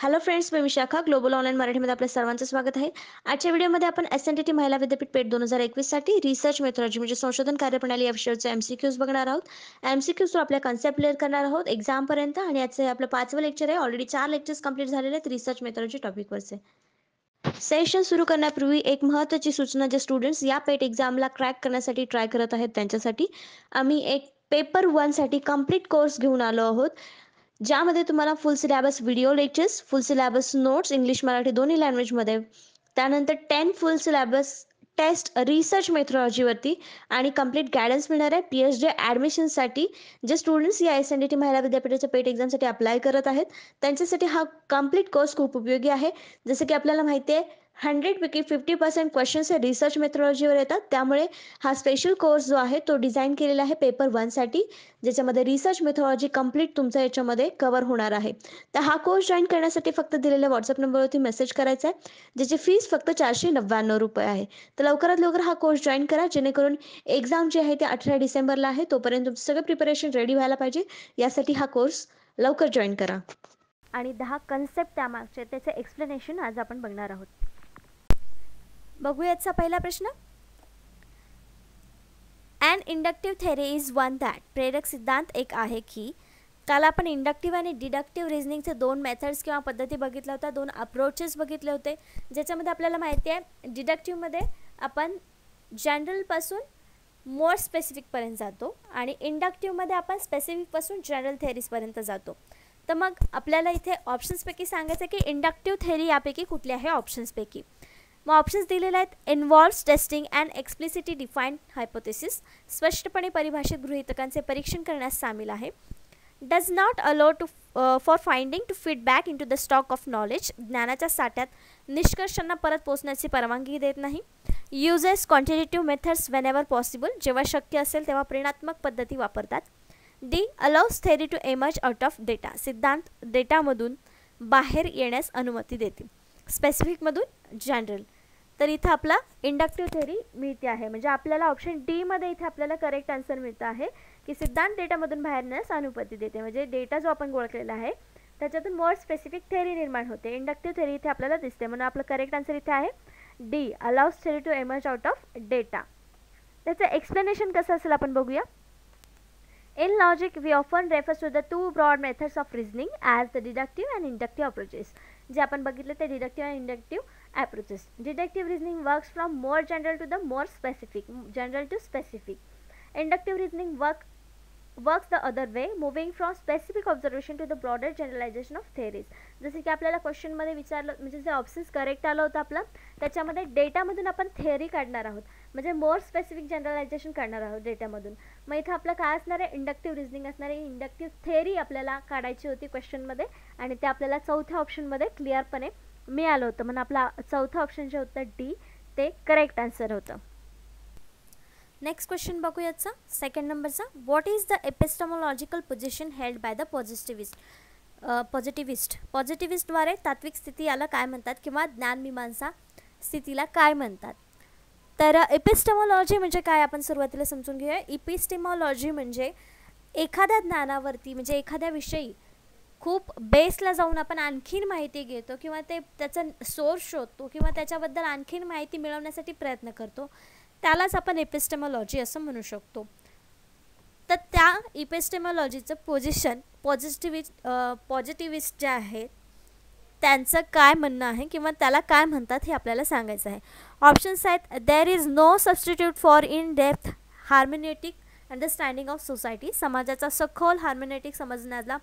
Hello friends, मी Vishakha global online मराठीमध्ये आपल्या सर्वांचं स्वागत आहे. आजच्या व्हिडिओमध्ये आपण एस.एन.डी.टी महिला विद्यापीठ पेठ 2021 साठी रिसर्च मेथॉलॉजी म्हणजे संशोधन कार्यप्रणाली या विषयाचे एमसीक्यूज बघणार आहोत. एमसीक्यूज आपण कन्सेप्ट क्लिअर करणार आहोत एक्झाम पर्यंत आणि याचे आपलं 5वं लेक्चर आहे. ऑलरेडी 4 लेक्चर्स कंप्लीट झालेले आहेत रिसर्च मेथॉलॉजी टॉपिकवरचे. सेशन सुरू करण्यापूर्वी एक महत्त्वाची सूचना जे स्टुडंट्स या पेट एक्झामला क्रॅक करण्यासाठी ट्राय करत आहेत त्यांच्यासाठी आम्ही एक पेपर 1 साठी कंप्लीट कोर्स घेऊन आलो आहोत. ज्यामध्ये तुम्हाला फुल सिलेबस व्हिडिओ लेक्चर्स, फुल सिलेबस नोट्स इंग्लिश मराठी दोन्ही लँग्वेजमध्ये, त्यानंतर 10 फुल सिलेबस टेस्ट रिसर्च मेथॉलॉजीवरती आणि कंप्लीट गायडन्स मिळणार आहे PhD ॲडमिशनसाठी. जे स्टुडंट्स या एस.एन.डी.टी महिला विद्यापीठाच्या पेट एक्झामसाठी अप्लाय करत आहेत त्यांच्यासाठी हा कंप्लीट कोर्स खूप उपयोगी आहे. जसं की आपल्याला माहिती आहे 100पैकी 50% क्वेश्चन्स हे रिसर्च मेथॉलॉजीवर येतात. त्यामुळे हा स्पेशल कोर्स जो आहे तो डिझाईन केलेला आहे पेपर 1 साठी, ज्याच्यामध्ये रिसर्च मेथॉलॉजी कंप्लीट तुमचा याच्यामध्ये कव्हर होणार आहे. तर हा कोर्स जॉईन करण्यासाठी फक्त दिलेल्या व्हॉट्सअप नंबरवरती मेसेज करायचा आहे, ज्याची फीस फक्त 499 रुपये आहे. तर लवकरात लवकर हा कोर्स जॉईन करा, जेणेकरून एक्झाम जी आहे ती 18 डिसेंबरला आहे. तोपर्यंत तुमचं सगळं प्रिपरेशन रेडी व्हायला पाहिजे. यासाठी हा कोर्स लवकर जॉईन करा. आणि 10 कन्सेप्ट त्यामागचे त्याचे एक्सप्लेनेशन आज आपण बघणार आहोत. बघूयाचा पहिला प्रश्न. And inductive theory is one that. प्रेरक सिद्धांत एक आहे की, काल आपण इंडक्टिव्ह आणि डिडक्टिव्ह रिझनिंगचे 2 मेथड्स किंवा पद्धती बघितल्या होत्या, 2 अप्रोचेस बघितले होते. ज्याच्यामध्ये आपल्याला माहिती आहे डिडक्टिव्हमध्ये आपण जनरलपासून मोर स्पेसिफिकपर्यंत जातो आणि इंडक्टिव्हमध्ये आपण स्पेसिफिकपासून जनरल थेअरीजपर्यंत जातो. तर मग आपल्याला इथे ऑप्शन्सपैकी सांगायचं की इंडक्टिव्ह थेअरी यापैकी कुठली आहे ऑप्शन्सपैकी. मग ऑप्शन्स दिलेले आहेत. Involves testing and explicitly defined hypothesis. स्पष्टपणे परिभाषित गृहीतकांचे परीक्षण करण्यास सामील आहे. Does not allow to for finding to feedback into the stock of knowledge. ज्ञानाच्या साठ्यात निष्कर्षांना परत पोहोचण्याची परवानगी देत नाही. Uses quantitative methods whenever possible. जेव्हा शक्य असेल तेव्हा प्रेरणात्मक पद्धती वापरतात. D allows theory to emerge out of data. सिद्धांत डेटामधून बाहेर येण्यास अनुमती देते. स्पेसिफिकमधून जनरल. तर इथं आपला इंडक्टिव्ह थेअरी मिळते आहे. म्हणजे आपल्याला ऑप्शन डी मध्ये इथे आपल्याला करेक्ट आन्सर मिळतं आहे की सिद्धांत डेटामधून बाहेर येण्यास अनुमती देते. म्हणजे डेटा जो आपण गोळा केलेला आहे त्याच्यातून मोर स्पेसिफिक थेअरी निर्माण होते. इंडक्टिव्ह थेअरी इथे आपल्याला दिसते. म्हणून आपलं करेक्ट आन्सर इथे आहे D allows theory to emerge out of data. त्याचं एक्सप्लेनेशन कसं असेल आपण बघूया. In logic, we often refer to the 2 broad methods of reasoning as the deductive and inductive approaches. जे आपण बघितले ते deductive and inductive approaches. Deductive reasoning works from more general to the more specific, general to specific. Inductive reasoning works the other way, moving from specific observation to the broader generalization of theories. जसे की आपल्याला क्वेश्चनमध्ये विचारलं, म्हणजे जे options correct आलं होतं आपलं त्याच्यामध्ये डेटामधून आपण थेअरी काढणार आहोत, म्हणजे मोर स्पेसिफिक जनरलायझेशन करणार आहोत डेटामधून. मग इथं आपलं काय असणार आहे इंडक्टिव्ह रिझनिंग असणार आहे. इंडक्टिव्ह थेअरी आपल्याला काढायची होती क्वेश्चनमध्ये आणि ते आपल्याला चौथ्या ऑप्शनमध्ये क्लिअरपणे मिळालं होतं. म्हणून आपला चौथा ऑप्शन जे होतं डी ते करेक्ट आन्सर होतं. नेक्स्ट क्वेश्चन बघूयाचा सेकंड नंबरचा. What is the epistemological position held by the पॉझिटिव्हिस्टद्वारे तात्विक स्थिती याला काय म्हणतात किंवा ज्ञानमीमांसा स्थितीला काय म्हणतात. तर एपिस्टेमॉलॉजी म्हणजे काय आपण सुरुवातीला समजून घेऊया. एपिस्टेमॉलॉजी म्हणजे एखाद्या ज्ञानावरती म्हणजे एखाद्या विषयी खूप बेसला जाऊन आपण आणखीन माहिती घेतो किंवा त्याचा सोर्स शोधतो किंवा त्याच्याबद्दल आणखीन माहिती मिळवण्यासाठी प्रयत्न करतो, त्यालाच आपण एपिस्टेमॉलॉजी असं म्हणू शकतो. तर त्या एपिस्टेमॉलॉजीचं पोझिशन पॉझिटिव्हिस्ट जे आहेत त्यांचं काय म्हणणं आहे किंवा त्याला काय म्हणतात हे आपल्याला सांगायचं आहे. ऑप्शन्स आहेत. There is no substitute for in depth hermeneutic understanding of society. समाजाचा सखोल हार्मोनेटिक समजण्याला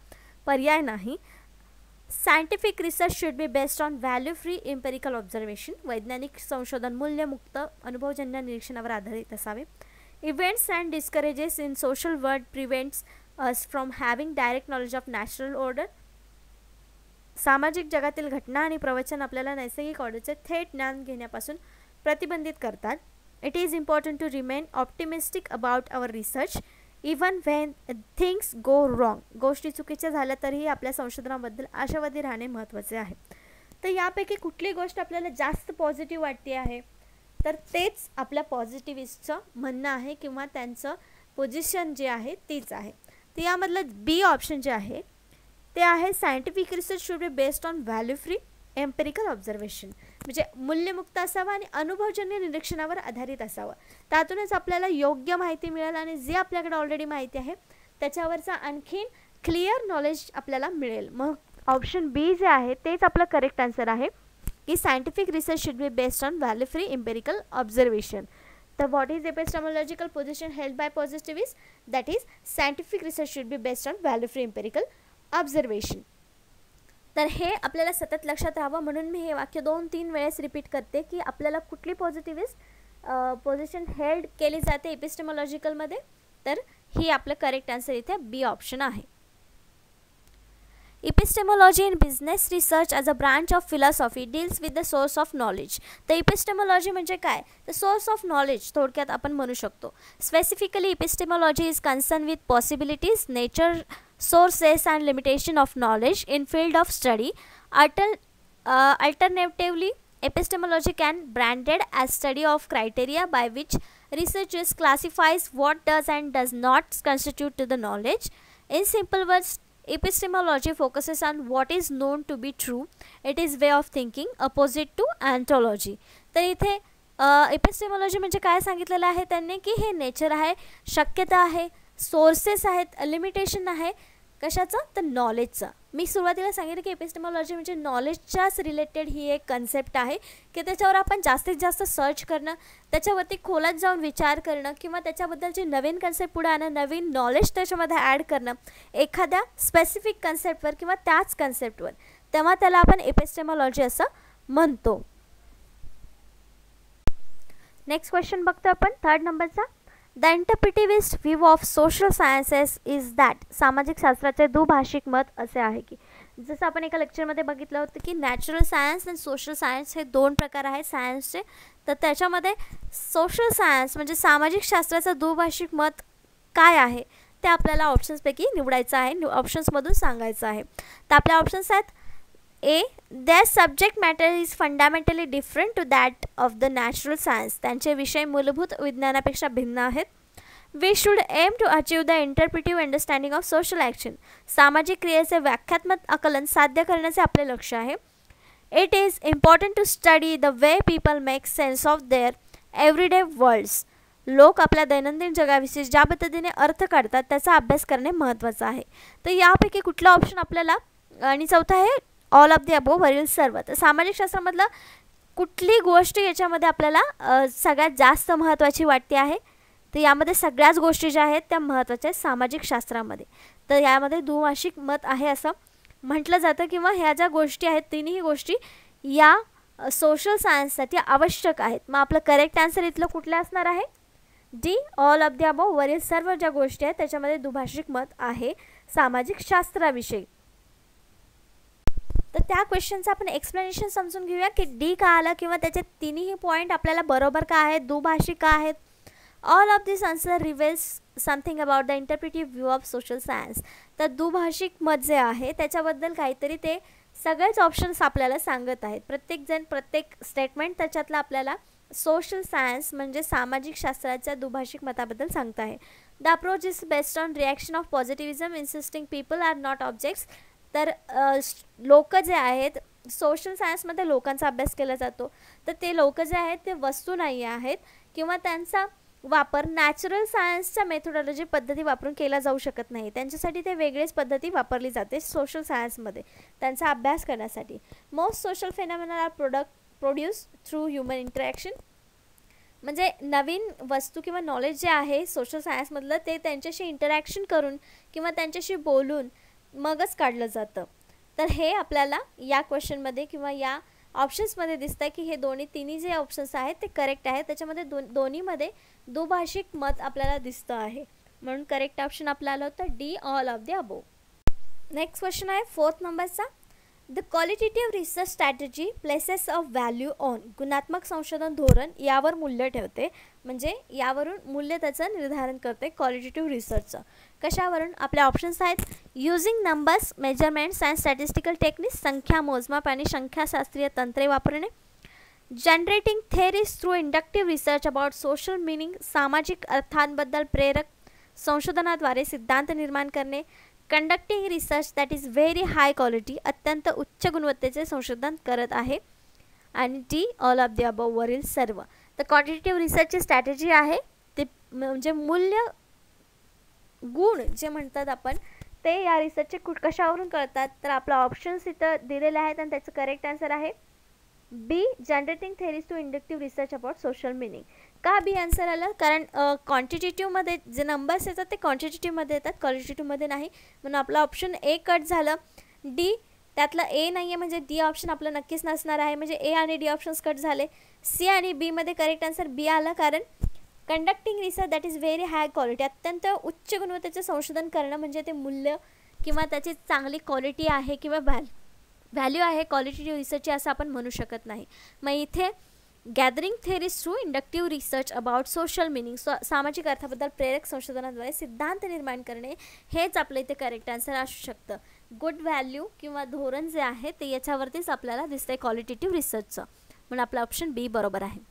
पर्याय नाही. Scientific research should be based on value free empirical observation. वैज्ञानिक संशोधन मूल्यमुक्त अनुभवजन्य निरीक्षणावर आधारित असावे. Events and discourages in social world prevents us from having direct knowledge of natural order. सामाजिक जगातील घटना आणि प्रवचन आपल्याला नैसर्गिक ऑर्डरचे थेट ज्ञान घेण्यापासून प्रतिबंधित करतात. It is important to remain optimistic about our research even when things go wrong. गोष्टी चुकीच्या झाल्या तरीही आपल्या संशोधनाबद्दल आशावादी राहणे महत्त्वाचे आहे. तर यापैकी कुठली गोष्ट आपल्याला जास्त पॉझिटिव्ह वाटते आहे तर तेच आपल्या पॉझिटिव्हिस्टचं म्हणणं आहे किंवा त्यांचं पोझिशन जे आहे तीच आहे. तर यामधलं बी ऑप्शन जे आहे ते आहे scientific research should be based on value free empirical observation, म्हणजे मूल्यमुक्त असावा आणि अनुभवजन्य निरीक्षणावर आधारित असावं. त्यातूनच आपल्याला योग्य माहिती मिळेल आणि जे आपल्याकडे ऑलरेडी माहिती आहे त्याच्यावरचा आणखीन क्लिअर नॉलेज आपल्याला मिळेल. मग ऑप्शन बी जे आहे तेच आपलं करेक्ट आन्सर आहे की scientific research should be based on value free empirical observation. तर what is epistemological position held by positivist, that is scientific research should be based on value free empirical observation. तर हे आपल्याला सतत लक्षात राहावं म्हणून मी हे वाक्य 2-3 वेळेस रिपीट करते की आपल्याला कुठली पॉझिटिव्हिस्ट पोझिशन हेल्ड केली जाते एपिस्टेमॉलॉजिकलमध्ये. तर ही आपलं करेक्ट आन्सर इथे बी ऑप्शन आहे. Epistemology in business research as a branch of philosophy deals with the source of knowledge. तर epistemology म्हणजे काय, तर सोर्स ऑफ नॉलेज थोडक्यात आपण म्हणू शकतो. Specifically epistemology is concerned with possibilities, nature, sources and limitation of knowledge in field of study. Alternatively, epistemology can branded as study of criteria by which researchers classifies what does and does not constitute to the knowledge. In simple words, epistemology focuses on what is known to be true. It is way of thinking opposite to ontology. तर इथे epistemology म्हणजे काय सांगितलेलं आहे त्यांनी की हे nature आहे, शक्यता आहे, सोर्सेस आहेत, लिमिटेशन आहे कशाचं, तर नॉलेजचं. मी सुरुवातीला सांगितलं की एपिस्टेमॉलॉजी म्हणजे नॉलेजच्याच रिलेटेड ही एक कन्सेप्ट आहे की त्याच्यावर आपण जास्तीत जास्त सर्च करणं, त्याच्यावरती खोलात जाऊन विचार करणं किंवा त्याच्याबद्दलची नवीन कन्सेप्ट पुढे आणणं, नवीन नॉलेज त्याच्यामध्ये ॲड करणं एखाद्या स्पेसिफिक कन्सेप्टवर किंवा त्याच कन्सेप्टवर, तेव्हा त्याला आपण एपिस्टेमॉलॉजी असं म्हणतो. नेक्स्ट क्वेश्चन बघतो आपण 3rd नंबरचा. The interpretivist view of social sciences is that, सामाजिक शास्त्राचे दुभाषिक मत असे आहे की, जसं आपण एका लेक्चरमध्ये बघितलं होतं की नॅचरल सायन्स आणि सोशल सायन्स हे 2 प्रकार आहेत सायन्सचे. तर त्याच्यामध्ये सोशल सायन्स म्हणजे सामाजिक शास्त्राचं दुभाषिक मत काय आहे ते आपल्याला ऑप्शन्सपैकी निवडायचं आहे, ऑप्शन्समधून सांगायचं आहे. तर आपल्या ऑप्शन्स आहेत ए, their subject matter is fundamentally different to that of the natural science. त्यांचे विषय मूलभूत विज्ञानापेक्षा भिन्न आहेत. We should aim to achieve the interpretive understanding of social action. सामाजिक क्रियेचे व्याख्यात्मक आकलन साध्य करण्याचे आपले लक्ष्य आहे. It is important to study the way people make sense of their everyday worlds. लोक आपल्या दैनंदिन जगाविषयी ज्या पद्धतीने अर्थ काढतात त्याचा अभ्यास करणे महत्त्वाचं आहे. तर यापैकी कुठला ऑप्शन आपल्याला, आणि चौथा आहे ऑल ऑफ द अबो वरील सर्व. तर सामाजिक शास्त्रामधलं कुठली गोष्ट याच्यामध्ये आपल्याला सगळ्यात जास्त महत्त्वाची वाटते आहे, तर यामध्ये सगळ्याच गोष्टी ज्या आहेत त्या महत्त्वाच्या आहेत सामाजिक शास्त्रामध्ये. तर यामध्ये दुभाषिक मत आहे असं म्हटलं जातं किंवा ह्या ज्या गोष्टी आहेत तिन्ही गोष्टी या सोशल सायन्ससाठी आवश्यक आहेत. मग आपलं करेक्ट आन्सर इथलं कुठलं असणार आहे, D, all of the above वरील सर्व ज्या गोष्टी आहेत त्याच्यामध्ये दुभाषिक मत आहे सामाजिक शास्त्राविषयी. तर त्या क्वेश्चनचं आपण एक्सप्लेनेशन समजून घेऊया की डी का आलं किंवा त्याचे तिन्ही पॉईंट आपल्याला बरोबर का आहेत, दुभाषिक का आहेत. All of this answer reveals something about the interpretive view of social science. तर दुभाषिक मत जे आहे त्याच्याबद्दल काहीतरी ते सगळेच ऑप्शन्स आपल्याला सांगत आहेत. प्रत्येकजण प्रत्येक स्टेटमेंट त्याच्यातलं आपल्याला सोशल सायन्स म्हणजे सामाजिक शास्त्राच्या दुभाषिक मताबद्दल सांगत आहे. The approach is based on reaction of positivism insisting people are not objects. तर लोक जे आहेत सोशल सायन्समध्ये लोकांचा अभ्यास केला जातो, तर ते लोक जे आहेत ते वस्तू नाही आहेत किंवा त्यांचा वापर नॅचरल सायन्सच्या मेथोडॉलॉजी पद्धती वापरून केला जाऊ शकत नाही. त्यांच्यासाठी ते वेगळीच पद्धती वापरली जाते सोशल सायन्समध्ये त्यांचा अभ्यास करण्यासाठी. Most social phenomena are produce through human interaction. म्हणजे नवीन वस्तू किंवा नॉलेज जे आहे सोशल सायन्समधलं ते त्यांच्याशी इंटरॅक्शन करून किंवा त्यांच्याशी बोलून मगच काढलं जातं. तर हे आपल्याला या क्वेश्चनमध्ये किंवा या ऑप्शन्समध्ये दिसतं की हे तिन्ही जे ऑप्शन्स आहेत ते करेक्ट आहेत. त्याच्यामध्ये दोन्हीमध्ये दुभाषिक मत आपल्याला दिसतं आहे, म्हणून करेक्ट ऑप्शन आपल्याला आलं होतं D, all of the above. Next question आहे 4th नंबरचा. The qualitative research strategy places of value on. गुणात्मक संशोधन धोरण यावर मूल्य ठेवते, म्हणजे यावरून मूल्य त्याचं निर्धारण करते क्वालिटेटिव्ह रिसर्चचं. कशावरून, आपल्या ऑप्शन्स आहेत using numbers, measurements and statistical techniques, संख्या मोजमाप आणि संख्याशास्त्रीय तंत्रे वापरणे. Generating theories through inductive research about social meaning, सामाजिक अर्थांबद्दल प्रेरक संशोधनाद्वारे सिद्धांत निर्माण करणे. Conducting research that is very high quality, अत्यंत उच्च गुणवत्तेचे संशोधन करत आहे. आणि D all of the above वरील सर्व. तर क्वांटिटेटिव्ह रिसर्चची स्ट्रॅटेजी आहे ते म्हणजे मूल्य गुण जे म्हणतात आपण ते या रिसर्चचे कशावरून कळतात. तर आपला ऑप्शन्स इथं दिलेले आहेत आणि त्याचं करेक्ट आन्सर आहे B, generating theories to inductive research about social meaning. का बी आन्सर आलं, कारण क्वांटिटेटिव्हमध्ये जे नंबर्स येतात ते क्वांटिटेटिव्हमध्ये येतात, क्वालिटेटिव्हमध्ये नाही, म्हणून आपला ऑप्शन ए कट झालं. डी त्यातलं ए नाही आहे म्हणजे डी ऑप्शन आपलं नक्कीच नसणार आहे, म्हणजे ए आणि डी ऑप्शन्स कट झाले. सी आणि बीमध्ये करेक्ट आन्सर बी आला, कारण conducting research that is very high quality, अत्यंत उच्च गुणवत्तेचे संशोधन करणं म्हणजे ते मूल्य किंवा त्याची चांगली क्वालिटी आहे किंवा व्हॅल्यू आहे क्वालिटेटिव्ह रिसर्चची असं आपण म्हणू शकत नाही. मग इथे gathering theories through inductive research about social meaning, सामाजिक अर्थाबद्दल प्रेरक संशोधनाद्वारे सिद्धांत निर्माण करणे हेच आपलं इथे करेक्ट आन्सर असू शकतं. गुड व्हॅल्यू किंवा धोरण जे आहे ते याच्यावरतीच आपल्याला दिसतंय क्वालिटेटिव्ह रिसर्चचं, म्हणून आपला ऑप्शन बी बरोबर आहे.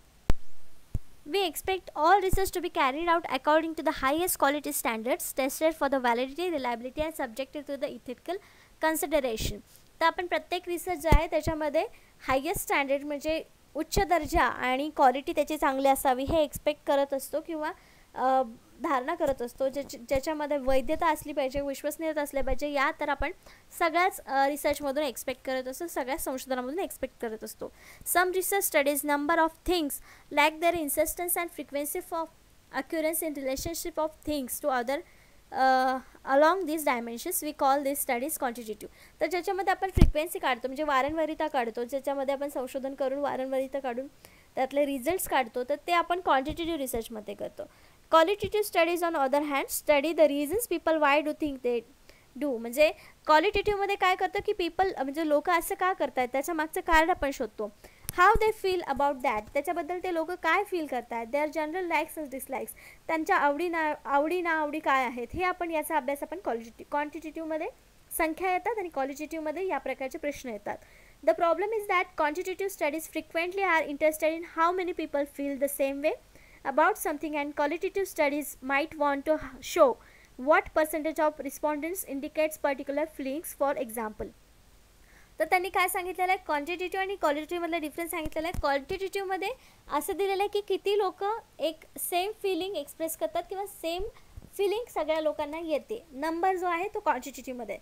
We expect all research to be carried out according to the highest quality standards, tested for the validity, reliability and subjected to the ethical consideration. तर आपण प्रत्येक रिसर्च जो आहे त्याच्यामध्ये हायेस्ट स्टँडर्ड म्हणजे उच्च दर्जा आणि क्वालिटी त्याची चांगली असावी हे एक्सपेक्ट करत असतो किंवा धारणा करत असतो, ज्याच्यामध्ये वैधता असली पाहिजे, विश्वसनीयता असली पाहिजे, या तर आपण सगळ्याच रिसर्चमधून एक्सपेक्ट करत असतो, सगळ्याच संशोधनामधून एक्सपेक्ट करत असतो. Some research studies number of things lack their insistence and frequency of occurrence in relationship of things to other along this dimensions we call this studies quantitative. तर ज्याच्यामध्ये आपण फ्रिक्वेन्सी काढतो म्हणजे वारंवारिता काढतो, ज्याच्यामध्ये आपण संशोधन करून वारंवारिता काढून त्यातले रिझल्ट्स काढतो, तर ते आपण क्वांटिटेटिव्ह रिसर्चमध्ये करतो. Qualitative studies on other hand study the reasons people why do think they do. म्हणजे क्वालिटेटिव्हमध्ये काय करतं की पीपल म्हणजे लोक असं का करतात त्याच्या मागचं कारण आपण शोधतो. How they feel about that, त्याच्याबद्दल ते लोक काय फील करतात. Their general likes and dislikes, त्यांच्या आवडी नाआवडी काय आहेत हे आपण याचा अभ्यास आपण क्वांटिटेटिव्हमध्ये संख्या येतात आणि क्वालिटेटिव्हमध्ये या प्रकारचे प्रश्न येतात. The problem is that quantitative studies frequently are interested in how many people feel the same way about something, and qualitative studies might want to show what percentage of respondents indicates particular feelings. For example, तर त्यांनी काय सांगितलेलं आहे, quantitative आणि क्वालिटेटिव्हमधला difference सांगितलेला आहे. क्वालिटेटिव्हमध्ये असं दिलेलं आहे की किती लोक एक सेम फिलिंग एक्सप्रेस करतात किंवा सेम फिलिंग सगळ्या लोकांना येते. नंबर जो आहे तो क्वांटिटेटिव्हमध्ये.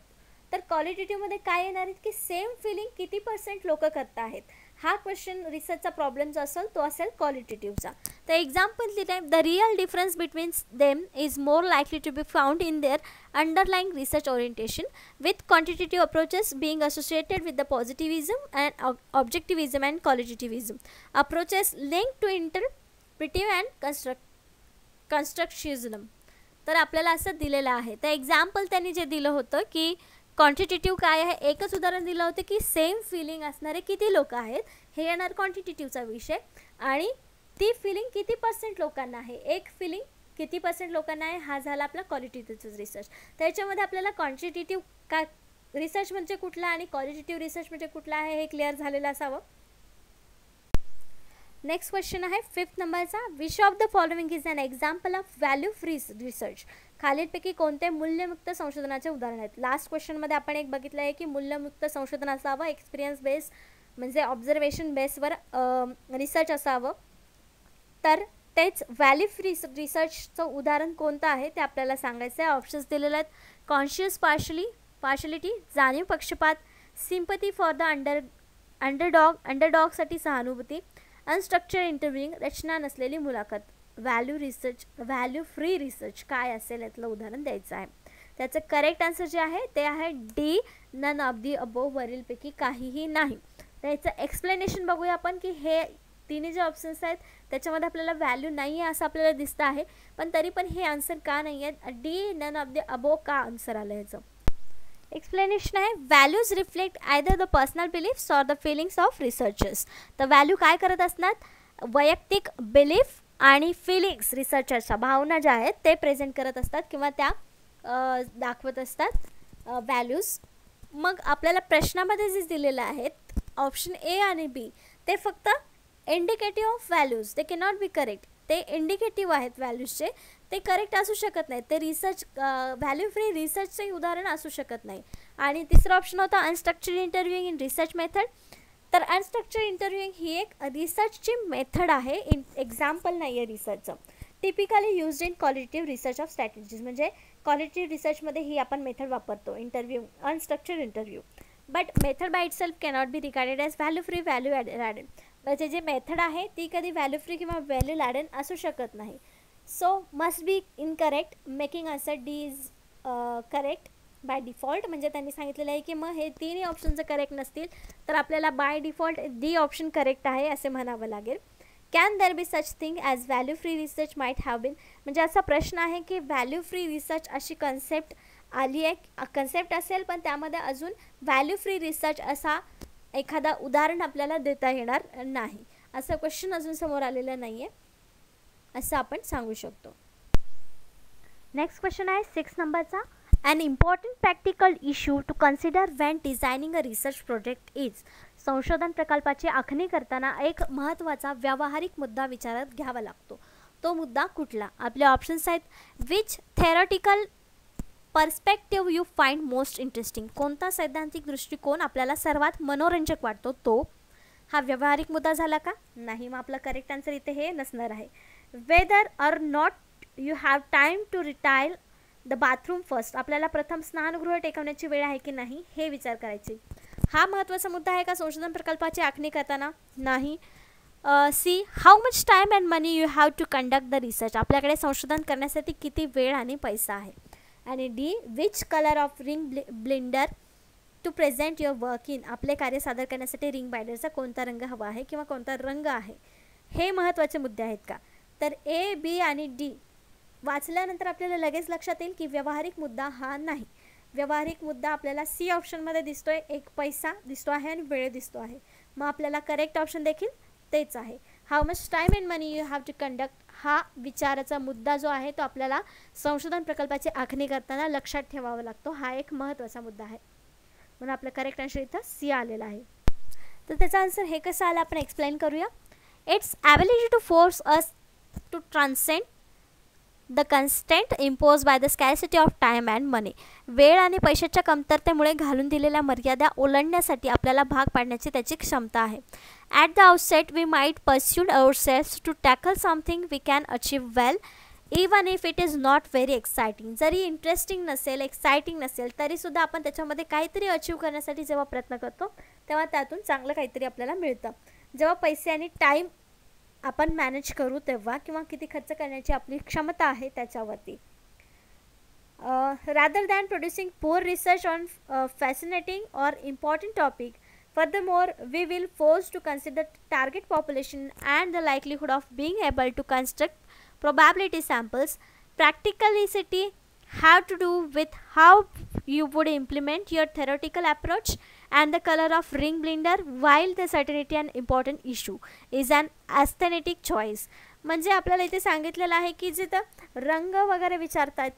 तर क्वालिटेटिव्हमध्ये काय येणार आहेत की सेम फिलिंग किती % लोक करत आहेत. हा क्वेश्चन रिसर्चचा प्रॉब्लेम जो असेल तो असेल क्वालिटेटिव्हचा. तर एक्झाम्पल दिलं आहे, the real difference between them is more likely to be found in their underlying research orientation, with quantitative approaches being associated with the positivism and objectivism and qualitativism. Approaches link to interpretive and constructivism. तर आपल्याला असं दिलेलं आहे. तर example त्यांनी जे दिलं होतं की क्वांटिटेटिव्ह काय आहे, एकच उदाहरण दिलं होतं की सेम फिलिंग असणारे किती लोक आहेत हे येणार क्वांटिटेटिव्हचा विषय, आणि ती फिलिंग किती % लोकांना आहे, एक फिलिंग किती % लोकांना आहे, हा झाला आपला क्वालिटेटिव्ह रिसर्च. त्याच्यामध्ये आपल्याला क्वांटिटेटिव्ह काय रिसर्च म्हणजे कुठला आणि क्वालिटेटिव्ह रिसर्च म्हणजे कुठला आहे हे क्लिअर झालेलं असावं. नेक्स्ट क्वेश्चन आहे 5th नंबरचा, which of the following is an example of value free research. खालीलपैकी कोणते मूल्यमुक्त संशोधनाचे उदाहरण आहेत. लास्ट क्वेश्चनमध्ये आपण एक बघितलं आहे की मूल्यमुक्त संशोधन असावं, एक्सपिरियन्स बेस म्हणजे ऑब्झर्वेशन बेसवर रिसर्च असावं. तर तेच व्हॅल्यू फ्री रिसर्चचं उदाहरण कोणतं आहे ते आपल्याला सांगायचं आहे. ऑप्शन्स दिलेले आहेत, कॉन्शियस पार्शलिटी, जाणीव पक्षपात, सिम्पथी फॉर द अंडरडॉगसाठी सहानुभूती, अनस्ट्रक्चर्ड इंटरव्ह्यूइंग, रचना नसलेली मुलाखत. व्हॅल्यू फ्री रिसर्च काय असेल यातलं उदाहरण द्यायचं आहे. त्याचं करेक्ट आन्सर जे आहे ते आहे D, none of the above, वरीलपैकी काहीही नाही. त्याचं एक्सप्लेनेशन बघूया आपण की हे तिन्ही जे ऑप्शन्स आहेत त्याच्यामध्ये आपल्याला व्हॅल्यू नाही आहे असं आपल्याला दिसतं आहे, पण तरी पण हे आन्सर का नाही आहेत, D none of the above का आन्सर आलं ह्याचं. एक्सप्लेनेशन आहे, values reflect either the personal beliefs or the feelings of researchers. तर व्हॅल्यू काय करत असणार, वैयक्तिक बिलीफ आणि फिलिंग्स, रिसर्चर्सच्या भावना ज्या आहेत ते प्रेझेंट करत असतात किंवा त्या दाखवत असतात व्हॅल्यूज. मग आपल्याला प्रश्नामध्ये जे दिलेलं आहेत ऑप्शन ए आणि बी ते फक्त इंडिकेटिव्ह ऑफ व्हॅल्यूज, ते कॅनॉट बी करेक्ट. ते इंडिकेटिव्ह आहेत व्हॅल्यूजचे, ते करेक्ट असू शकत नाही, ते रिसर्च व्हॅल्यू फ्री रिसर्चचे उदाहरण असू शकत नाही. आणि तिसरा ऑप्शन होता unstructured interviewing in research method. तर अनस्ट्रक्चर्ड इंटरव्ह्यूइंग ही एक रिसर्चची मेथड आहे, एक्झाम्पल नाही आहे रिसर्चचं. Typically used in qualitative research of strategies, म्हणजे क्वालिटेटिव्ह रिसर्चमध्ये ही आपण मेथड वापरतो, interview unstructured interview. But method by itself cannot be regarded as value free value added. म्हणजे जे मेथड आहे ती कधी व्हॅल्यू फ्री किंवा व्हॅल्यू ॲडेड असू शकत नाही. So must be incorrect, making answer D is correct by default. म्हणजे त्यांनी सांगितलेलं आहे की मग हे तिन्ही ऑप्शन जर करेक्ट नसतील तर आपल्याला by default D option correct आहे असे म्हणावं लागेल. Can there be such thing as value free research might have been. म्हणजे असा प्रश्न आहे की व्हॅल्यू फ्री रिसर्च अशी कन्सेप्ट आली आहे, कन्सेप्ट असेल पण त्यामध्ये अजून व्हॅल्यू फ्री रिसर्च असा एखादा उदाहरण आपल्याला देता येणार नाही, असं क्वेश्चन अजून समोर आलेलं नाही आहे असं आपण सांगू शकतो. नेक्स्ट क्वेश्चन आहे 6 नंबरचा. An important practical issue to consider when designing a research project is. संशोधन प्रकल्पाची आखणी करताना एक महत्त्वाचा व्यावहारिक मुद्दा विचारात घ्यावा लागतो. तो मुद्दा कुठला? आपले ऑप्शन्स आहेत. Which theoretical perspective you find most interesting. कोणता सैद्धांतिक दृष्टिकोन आपल्याला सर्वात मनोरंजक वाटतो तो. हा व्यावहारिक मुद्दा झाला का? नाही. मग आपला करेक्ट आन्सर इथे हे नसणार आहे. Whether or not you have time to retire the bathroom first. आपल्याला प्रथम स्नानगृह टेकवण्याची वेळ आहे की नाही हे विचार करायचे. हा महत्त्वाचा मुद्दा आहे का संशोधन प्रकल्पाची आखणी करताना? नाही. See how much time and money you have to conduct the research. आपल्याकडे संशोधन करण्यासाठी किती वेळ आणि पैसा आहे. आणि D which colour of ring blender to present your work in. आपले कार्य सादर करण्यासाठी रिंग बाइंडरचा कोणता रंग हवा आहे किंवा कोणता रंग आहे, हे महत्त्वाचे मुद्दे आहेत का? तर ए, बी आणि डी वाचल्यानंतर आपल्याला लगेच लक्षात येईल की व्यावहारिक मुद्दा हा नाही. व्यावहारिक मुद्दा आपल्याला सी ऑप्शनमध्ये दिसतोय, एक पैसा दिसतो आहे आणि वेळ दिसतो आहे. मग आपल्याला करेक्ट ऑप्शन देखील तेच आहे. How much time and money you have to conduct हा विचाराचा मुद्दा जो आहे तो आपल्याला संशोधन प्रकल्पाची आखणी करताना लक्षात ठेवावा लागतो. हा एक महत्त्वाचा मुद्दा आहे, म्हणून आपलं करेक्ट आन्सर इथं सी आलेला आहे. तर त्याचा आन्सर हे कसं आलं आपण एक्सप्लेन करूया. It's ability to force us to transcend the constant impose by the scarcity of time and money. वेळ आणि पैशाच्या कमतरतेमुळे घालून दिलेल्या मर्यादा ओलांडण्यासाठी आपल्याला भाग पाडण्याची त्याची क्षमता आहे. At the outset we might persuaded ourselves to tackle something we can achieve well even if it is not very exciting. जरी इंटरेस्टिंग नसेल, एक्साइटिंग नसेल तरीसुद्धा आपण त्याच्यामध्ये काहीतरी अचीव करण्यासाठी जेव्हा प्रयत्न करतो तेव्हा त्यातून चांगलं काहीतरी आपल्याला मिळतं. जेव्हा पैसे आणि टाईम आपण मॅनेज करू तेव्हा, किंवा किती खर्च करण्याची आपली क्षमता आहे त्याच्यावरती. Rather than producing poor research on fascinating or important topic. Furthermore, we will force to consider target population and the likelihood of being able to construct probability samples. Practicality have to do with how you would implement your theoretical approach and the color of ring blender, while the certainty and important issue is an aesthetic choice. म्हणजे आपल्याला इथे सांगितलेलं आहे की जिथं रंग वगैरे विचारतात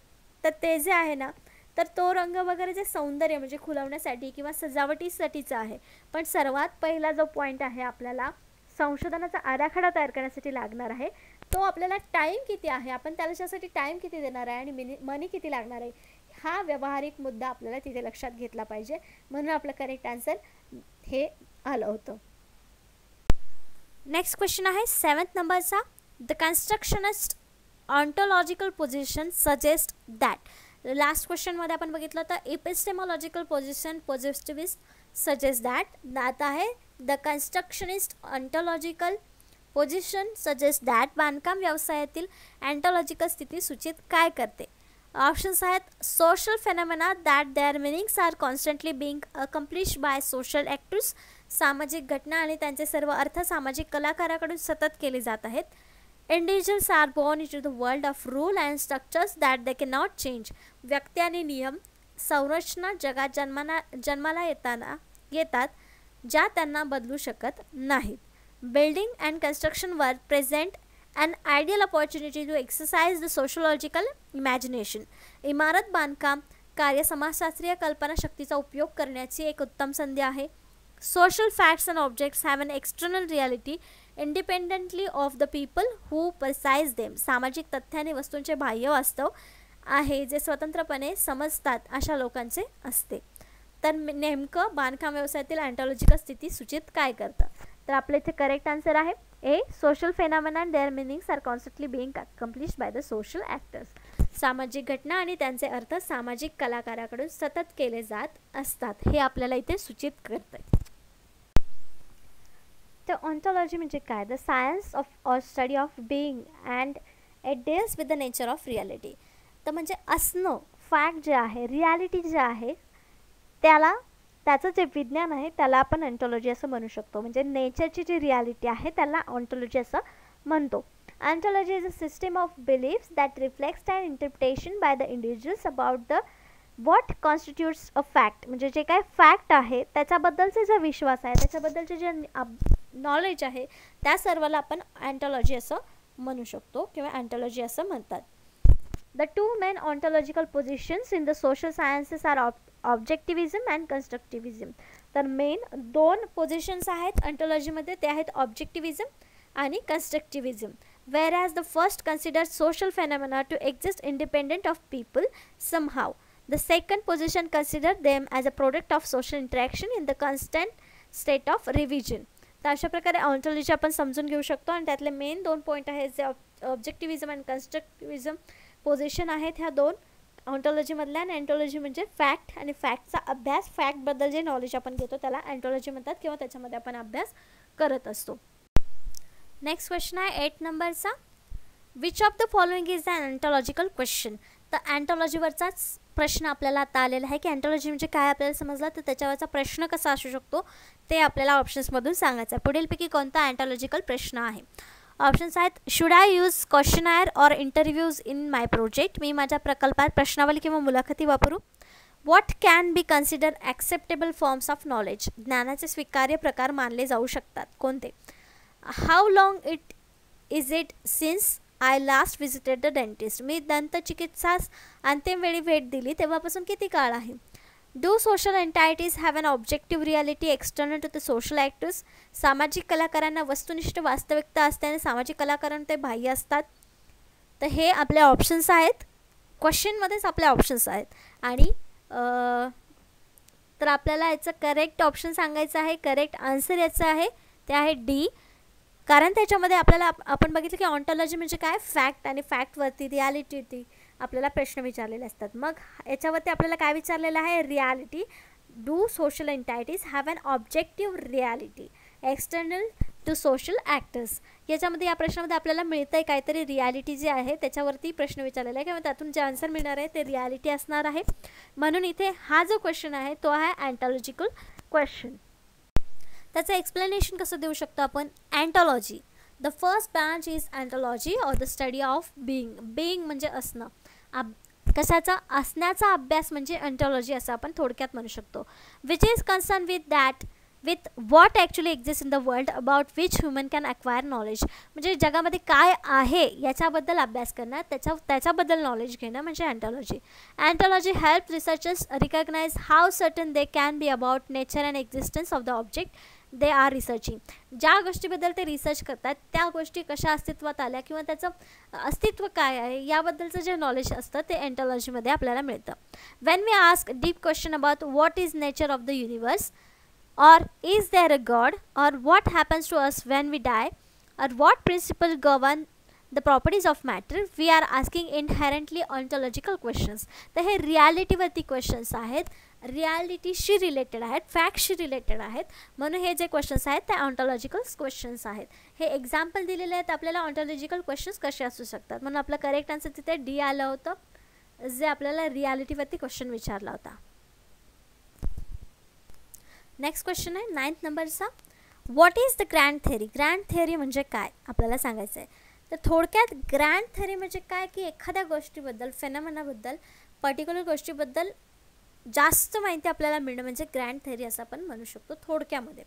तर ते जे आहे ना, तर तो रंग वगैरे जे सौंदर्य म्हणजे खुलवण्यासाठी किंवा सजावटीसाठीचा आहे. पण सर्वात पहिला जो पॉईंट आहे आपल्याला संशोधनाचा आराखडा तयार करण्यासाठी लागणार आहे तो आपल्याला टाईम किती आहे, आपण त्याच्यासाठी टाईम किती देणार आहे आणि मनी किती लागणार आहे, हा व्यावहारिक मुद्दा आपल्याला तिथे लक्षात घेतला पाहिजे. म्हणून आपलं करेक्ट आन्सर हे आलं होतं. नेक्स्ट क्वेश्चन आहे 7th नंबरचा. The constructionist ontological position suggest that. Last क्वेश्चनमध्ये आपण बघितलं तर epistemological position positivist suggest that. आता आहे the constructionist ontological position suggest that. बांधकाम व्यवसायातील अँटॉलॉजिकल स्थिती सूचित काय करते? ऑप्शन्स आहेत. Social phenomena that their meanings are constantly being accomplish by social actors. सामाजिक घटना आणि त्यांचे सर्व अर्थ सामाजिक कलाकाराकडून सतत केले जात आहेत. Individuals are born into the world of rule and structures that they cannot change. व्यक्ती आणि नियम संरचना जगात जन्माला येतात ज्या त्यांना बदलू शकत नाहीत. Building and construction work present an ideal opportunity to exercise the sociological imagination. इमारत बांधकाम कार्य समाजशास्त्रीय कल्पना शक्तीचा उपयोग करण्याची एक उत्तम संधी आहे. Social facts and objects have an external reality independently of the people who perceive them. सामाजिक तथ्य आणि वस्तूंचे बाह्य वास्तव आहे जे स्वतंत्रपणे समजतात अशा लोकांचे असते. तर नेमकं बांधकाम व्यवसायातील अँटॉलॉजिकल स्थिती सूचित काय करतं? तर आपल्या इथे करेक्ट आन्सर आहे A. Social phenomena and their meanings are constantly being accomplished by the social actors. सामाजिक घटना आणि त्यांचे अर्थ सामाजिक कलाकाराकडून सतत केले जात असतात हे आपल्याला इथे सूचित करते. तर ऑन्टॉलॉजी म्हणजे काय? The science of or study of being and it deals with the nature of reality. तर म्हणजे असणं, फॅक्ट जे आहे, रियालिटी जे आहे, त्याचं जे विज्ञान आहे त्याला आपण ऑन्टॉलॉजी असं म्हणू शकतो. म्हणजे नेचरची जी रियालिटी आहे त्याला ऑन्टॉलॉजी असं म्हणतो. Ontology is a system of beliefs that reflects and interpretation by the individuals about the what constitutes a fact. म्हणजे जे काय फॅक्ट आहे त्याच्याबद्दलचे जे विश्वास आहे, त्याच्याबद्दलचे जे नॉलेज आहे, त्या सर्वाला आपण ऑन्टॉलॉजी असं म्हणू शकतो किंवा ऑन्टॉलॉजी असं म्हणतात. The two main ontological positions in the social sciences are objectivism and constructivism. तर मेन दोन पोझिशन्स आहेत ऑन्टॉलॉजीमध्ये, ते आहेत ऑब्जेक्टिव्हिझम आणि कन्स्ट्रक्टिव्हिझम. Whereas the first considers social phenomena to exist independent of people somehow. The second position considers them as a product of social interaction in the constant state of revision. तर अशा प्रकारे ऑन्टॉलॉजी आपण समजून घेऊ शकतो आणि त्यातले मेन दोन पॉईंट आहेत जे ऑब्जेक्टिव्हिझम आणि कन्स्ट्रक्टिव्हिझम पोझिशन आहेत ह्या दोन ऑन्टॉलॉजीमधल्या. आणि अँटॉलॉजी म्हणजे फॅक्ट आणि फॅक्टचा अभ्यास, फॅक्टबद्दल जे नॉलेज आपण घेतो त्याला अँटॉलॉजी म्हणतात किंवा त्याच्यामध्ये आपण अभ्यास करत असतो. नेक्स्ट क्वेश्चन आहे 8 नंबरचा. Which of the following is an ontological question. तर अँटॉलॉजीवरचाच प्रश्न आपल्याला आता आलेला आहे की अँटॉलॉजी म्हणजे काय आपल्याला समजलं, तर त्याच्यावरचा प्रश्न कसा असू शकतो ते आपल्याला ऑप्शन्समधून सांगायचं आहे. पुढीलपैकी कोणता अँटॉलॉजिकल प्रश्न आहे? ऑप्शन्स आहेत should I use questionnaire or interviews in my project. मी माझ्या प्रकल्पात प्रश्नावली किंवा मुलाखती वापरू. What can be consider acceptable forms of knowledge. ज्ञानाचे स्वीकार्य प्रकार मानले जाऊ शकतात कोणते? How long is it since I last visited the dentist. मी दंतचिकित्सास अंतिम वेळी भेट दिली तेव्हापासून किती काळ आहे? Do social entities have an objective reality external to the social actors. सामाजिक कलाकारांना वस्तुनिष्ठ वास्तविकता असते आणि सामाजिक कलाकारांना ते बाह्य असतात. तर हे आपले ऑप्शन्स आहेत, क्वेश्चनमध्येच आपले ऑप्शन्स आहेत. आणि तर आपल्याला याचं करेक्ट ऑप्शन सांगायचं आहे. करेक्ट आन्सर याचं आहे ते आहे डी. कारण त्याच्यामध्ये आपल्याला आपण बघितलं की ऑन्टॉलॉजी म्हणजे काय, फॅक्ट, आणि फॅक्टवरती रियालिटीवरती आपल्याला प्रश्न विचारलेले असतात. मग याच्यावरती आपल्याला काय विचारलेलं आहे? Reality. Do social entities have an objective reality external to social actors. याच्यामध्ये या प्रश्नामध्ये आपल्याला मिळतं आहे काहीतरी रियालिटी जे आहे त्याच्यावरती प्रश्न विचारलेला आहे किंवा त्यातून जे आन्सर मिळणार आहे ते रियालिटी असणार आहे. म्हणून इथे हा जो क्वेश्चन आहे तो आहे अँटॉलॉजिकल क्वेश्चन. त्याचं एक्सप्लेनेशन कसं देऊ शकतो आपण? Ontology. The first branch is ontology or the study of being. Being म्हणजे असणं, कशाचा? असण्याचा अभ्यास म्हणजे अँटॉलॉजी असं आपण थोडक्यात म्हणू शकतो. Which is concern with what actually exist in the world about which human can acquire knowledge. म्हणजे जगामध्ये काय आहे याच्याबद्दल अभ्यास करणं, त्याच्याबद्दल नॉलेज घेणं म्हणजे ontology. Ontology help researchers recognize how certain they can be about nature and existence of the object they are researching. ज्या गोष्टीबद्दल ते रिसर्च करतात त्या गोष्टी कशा अस्तित्वात आल्या किंवा त्याचं अस्तित्व काय आहे याबद्दलचं जे नॉलेज असतं ते अँटॉलॉजीमध्ये आपल्याला मिळतं. When we ask deep question about what is nature of the universe, or is there a God, or what happens to us when we die, or what principle govern the properties of matter, we are asking inherently ontological questions. तर हे रियालिटीवरती questions आहेत, रियालिटीशी related आहेत, फॅक्टशी related आहेत. म्हणून हे जे questions आहेत ते ऑन्टॉलॉजिकल क्वेश्चन्स आहेत. हे एक्झाम्पल दिलेले आहेत आपल्याला ऑन्टॉलॉजिकल क्वेश्चन्स कसे असू शकतात. म्हणून आपलं करेक्ट आन्सर तिथे डी आलं होतं जे आपल्याला रियालिटीवरती क्वेश्चन विचारला होता. नेक्स्ट क्वेश्चन आहे 9th नंबरचा. What is the grand theory. Grand theory म्हणजे काय आपल्याला सांगायचं आहे. तर थोडक्यात ग्रँड थेअरी म्हणजे काय की एखाद्या गोष्टीबद्दल, फेनॉमेनाबद्दल, पर्टिक्युलर गोष्टीबद्दल जास्त माहिती आपल्याला मिळणं म्हणजे ग्रँड थेअरी असं आपण म्हणू शकतो थोडक्यामध्ये.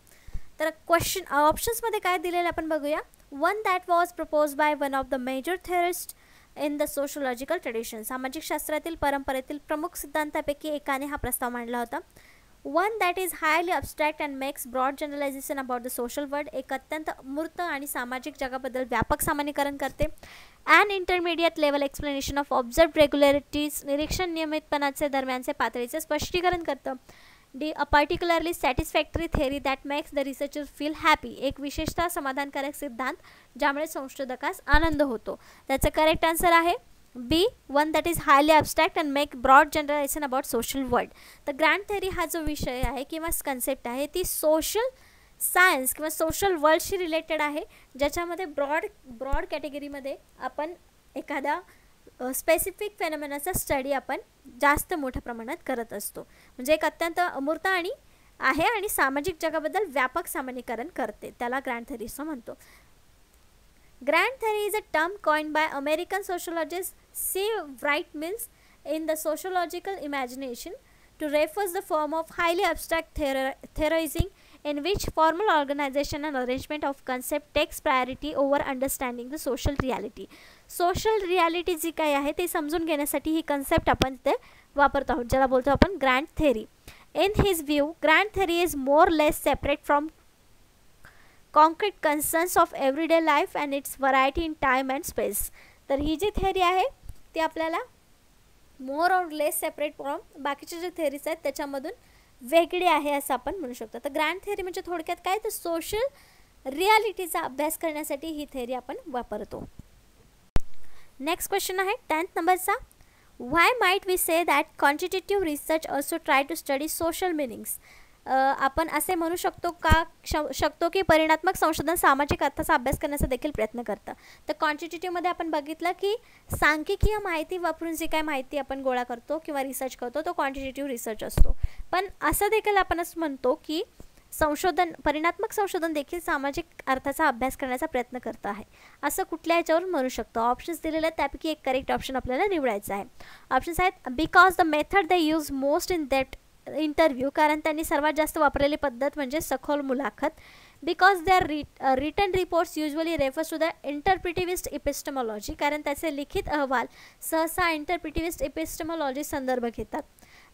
तर क्वेश्चन ऑप्शन्समध्ये काय दिलेलं आपण बघूया. One that was propose by one of the major theorist in the sociological tradition. सामाजिक शास्त्रातील परंपरेतील प्रमुख सिद्धांतापैकी एकाने हा प्रस्ताव मांडला होता. One that is highly abstract and makes broad generalization about the social world. एक अत्यंत मूर्त आणि सामाजिक जगाबद्दल व्यापक सामान्यीकरण करते. And intermediate level explanation of observe regularities. निरीक्षण नियमितपणाचे दरम्यानचे पातळीचे स्पष्टीकरण करतं. A particularly satisfactory theory that makes the researcher feel happy. एक विशेषतः समाधानकारक सिद्धांत ज्यामुळे संशोधकास आनंद होतो. त्याचं करेक्ट आन्सर आहे B, one that is highly abstract and make broad generalization about social world. तर ग्रँड थेअरी हा जो विषय आहे किंवा कन्सेप्ट आहे ती सोशल सायन्स किंवा सोशल वर्ल्डशी रिलेटेड आहे, ज्याच्यामध्ये ब्रॉड कॅटेगरीमध्ये आपण एखादा स्पेसिफिक फेनॉमेनाचा स्टडी आपण जास्त मोठ्या प्रमाणात करत असतो. म्हणजे एक अत्यंत अमूर्त आणि आहे आणि सामाजिक जगाबद्दल व्यापक सामान्यीकरण करते, त्याला ग्रँड थेअरी असं म्हणतो. Grand theory is a term coined by American sociologist C. Wright Mills in the sociological imagination to refer the form of highly abstract theorizing in which formal organization and arrangement of concept takes priority over understanding the social reality. Social reality जी काही आहे ते समजून घेण्यासाठी ही concept आपण इथे वापरतो आहोत, ज्याला बोलतो आपण grand theory. In his view, grand theory is more or less separate from concrete concerns of everyday life and its variety in time and space. तर ही जी थेअरी आहे ती आपल्याला more or less separate from बाकीचे जे theories आहेत त्याच्यामधून वेगळी आहे असं आपण म्हणू शकतो. तर ग्रँड थेअरी म्हणजे थोडक्यात काय, तर सोशल रियालिटीचा अभ्यास करण्यासाठी ही थेअरी आपण वापरतो. नेक्स्ट क्वेश्चन आहे 10th नंबरचा. Why might we say that quantitative research also try to study social meanings. आपण असे म्हणू शकतो की परिणात्मक संशोधन सामाजिक अर्थाचा अभ्यास करण्याचा देखील प्रयत्न करतं. तर क्वांटिटेटिव्हमध्ये आपण बघितलं की सांख्यिकीय माहिती वापरून जी काय माहिती आपण गोळा करतो किंवा रिसर्च करतो तो क्वांटिटेटिव्ह रिसर्च असतो. पण असं देखील आपण असं म्हणतो की परिणात्मक संशोधन देखील सामाजिक अर्थाचा अभ्यास करण्याचा प्रयत्न करत आहे, असं कुठल्या ह्याच्यावर म्हणू शकतो. ऑप्शन्स दिलेले आहेत, त्यापैकी एक करेक्ट ऑप्शन आपल्याला निवडायचं आहे. ऑप्शन्स आहेत because the method they use most in that interview, कारण त्यांनी सर्वात जास्त वापरलेली पद्धत म्हणजे सखोल मुलाखत. Because their written reports usually refers to the interpretivist epistemology, कारण त्याचे लिखित अहवाल सहसा इंटरप्रिटिव्हिस्ट इपिस्टेमॉलॉजी संदर्भ घेतात.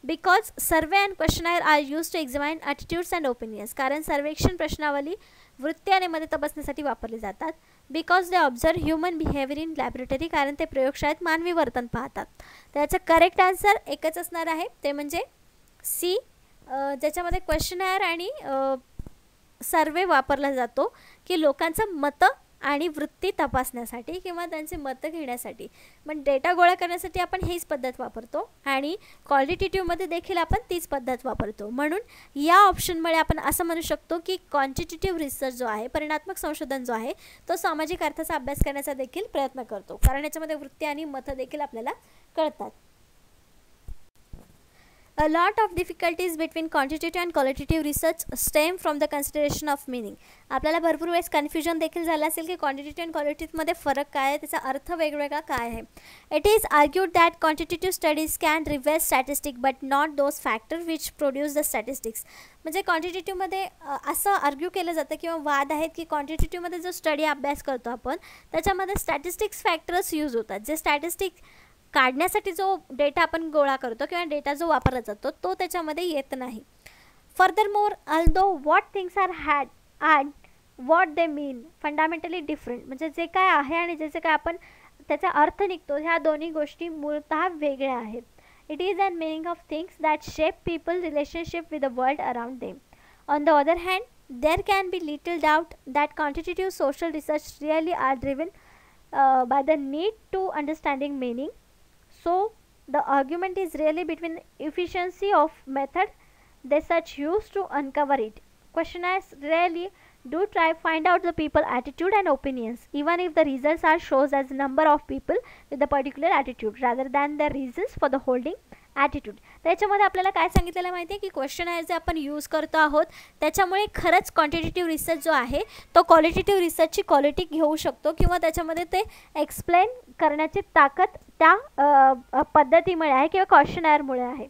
Because survey and questionnaire are use to examine attitudes and opinions, कारण सर्वेक्षण प्रश्नावली वृत्ती आणि मते तपासण्यासाठी वापरली जातात. Because they observe human behaviour in laboratory, कारण ते प्रयोगशाळेत मानवी वर्तन पाहतात. त्याचं करेक्ट आन्सर एकच असणार आहे, ते म्हणजे सी, ज्याच्यामध्ये क्वेश्चनायर आणि सर्वे वापरला जातो की लोकांचं मतं आणि वृत्ती तपासण्यासाठी किंवा त्यांचे मतं घेण्यासाठी. पण डेटा गोळा करण्यासाठी आपण हीच पद्धत वापरतो आणि क्वालिटेटिव्हमध्ये देखील आपण तीच पद्धत वापरतो. म्हणून या ऑप्शनमुळे आपण असं म्हणू शकतो की क्वांटिटेटिव्ह रिसर्च जो आहे, परिणात्मक संशोधन जो आहे, तो सामाजिक अर्थाचा अभ्यास करण्याचा देखील प्रयत्न करतो, कारण याच्यामध्ये वृत्ती आणि मतं देखील आपल्याला कळतात. A lot of difficulties between quantitative and qualitative research stem from the consideration of meaning. आपल्याला भरपूर वेळेस कन्फ्युजन देखील झालं असेल की क्वांटिटेटिव्ह आणि क्वालिटेटिव्हमध्ये फरक काय आहे, त्याचा अर्थ वेगवेगळा काय आहे. It is argued that quantitative studies can reveal statistic but not those factor which produce the statistics. म्हणजे क्वांटिटेटिव्हमध्ये असं आर्ग्यू केलं जातं किंवा वाद आहेत की क्वांटिटेटिव्हमध्ये जो स्टडी अभ्यास करतो आपण त्याच्यामध्ये स्टॅटिस्टिक्स फॅक्टर्स यूज होतात. जे स्टॅटिस्टिक काढण्यासाठी जो डेटा आपण गोळा करतो किंवा डेटा जो वापरला जातो तो त्याच्यामध्ये येत नाही. Furthermore although what things are had and what they mean fundamentally different, म्हणजे जे काय आहे आणि ज्याचे काय आपण त्याचा अर्थ निघतो ह्या दोन्ही गोष्टी मूळतः वेगळ्या आहेत. It is and meaning of things that shape people relationship with the world around them. On the other hand there can be little doubt that quantitative social research really are driven by the need to understanding meaning. So the argument is really between efficiency of method they such use to uncover it. Questionnaires really do try find out the people attitude and opinions, even if the results are shows as number of people with a particular attitude rather than the reasons for the holding attitude. त्याच्यामध्ये आपल्याला काय सांगितलेलं माहिती आहे की questionnaire जे आपण use करतो आहोत त्याच्यामुळे खरंच क्वांटिटेटिव्ह रिसर्च जो आहे तो क्वालिटेटिव्ह रिसर्चची क्वालिटी घेऊ शकतो किंवा त्याच्यामध्ये ते एक्सप्लेन करण्याची ताकद त्या पद्धतीमुळे आहे किंवा क्वेश्चनायरमुळे आहे.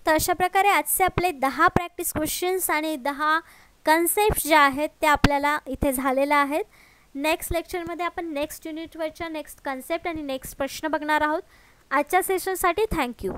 तर अशा प्रकारे आजचे आपले 10 प्रॅक्टिस क्वेश्चन्स आणि 10 कन्सेप्ट ज्या आहेत त्या आपल्याला इथे झालेल्या आहेत. नेक्स्ट लेक्चरमध्ये आपण नेक्स्ट युनिटवरच्या नेक्स्ट कन्सेप्ट आणि नेक्स्ट प्रश्न बघणार आहोत. आजच्या सेशनसाठी थँक्यू.